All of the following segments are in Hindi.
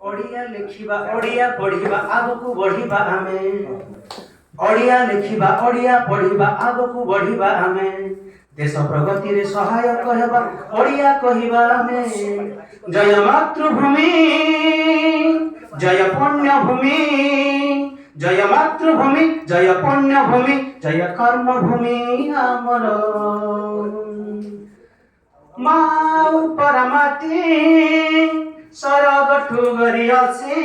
ओडिया लिखिबा ओडिया पढ़िबा आगकू बढ़िबा आमे ओडिया लिखिबा ओडिया पढ़िबा आगकू बढ़िबा आमे देश प्रगति रे सहायक हेबा ओडिया कहिबा आमे जय मातृभूमि जय पुण्यभूमि जय मातृभूमि जय पुण्यभूमि जय कर्मभूमि आमर माउ परमाती सरग ठुगरी असी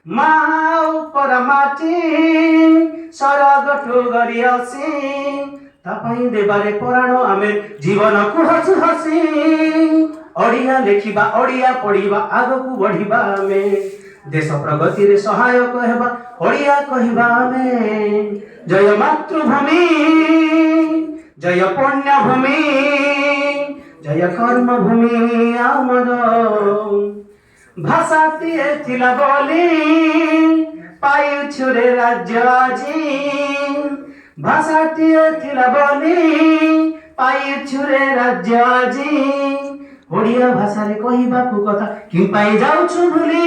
माउ परमाती सरग ठुगरी असी तापाई देबारे पराण आमे जीवन को हसी हसी ओडिया लिखिबा ओडिया पढ़िबा आगकू बढ़िबा आमे देश प्रगति रे सहायक हेबा ओडिया कहिबा आमे जय मातृभूमि जय पुण्यभूमि जय कर्मभूमि आमर भाषाटिए थिला बोली पाइछु रे राज्य आजी भाषाटिए थिला बोली पाइछु रे राज्य आजी ओडिया भाषा रे कहिबाकू कथा कि पाई जाउछु भूली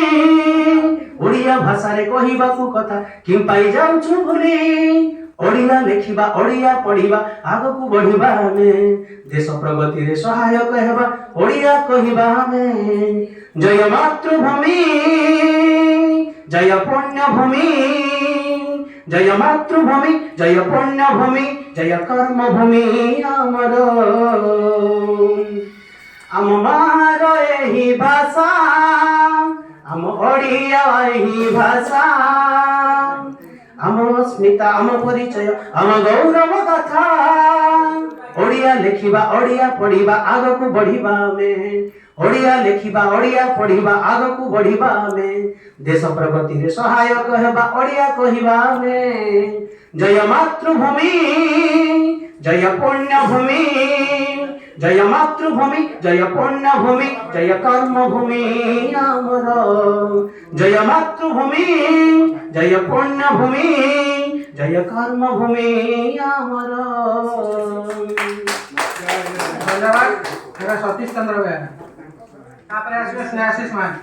ओडिया भाषा रे कहिबाकू कथा कि पाई जाउछु भूली ओडिया लिखिबा ओडिया पढ़िबा आगकू बढ़िबा आमे देश प्रगति रे सहायक हेबा ओडिया कहिबा आमे जय मातृभूमि जय पुण्यभूमि जय मातृभूमि जय पुण्यभूमि जय कर्मभूमि आमर आमार एही भाषा आम ओडिया एही भाषा आम अस्मिता आम परिचय आम गौरव कथा ओडिया लिखिबा ओडिया पढ़िबा आगकू बढ़िबा आमे ओडिया लिखिबा ओडिया पढ़िबा आगकू बढ़िबा आमे देश प्रगति रे सहायक हेबा ओडिया कहिबा आमे जय मातृभूमि जय पुण्यभूमि जय मातृभूमि जय पुण्यभूमि जय कर्मभूमि आमर जय मातृभूमि जय पुण्यभूमि जय कर्मभूमि आमर धन्यवाद। सतीश चंद्र बेन। स्नेहाशीष मान।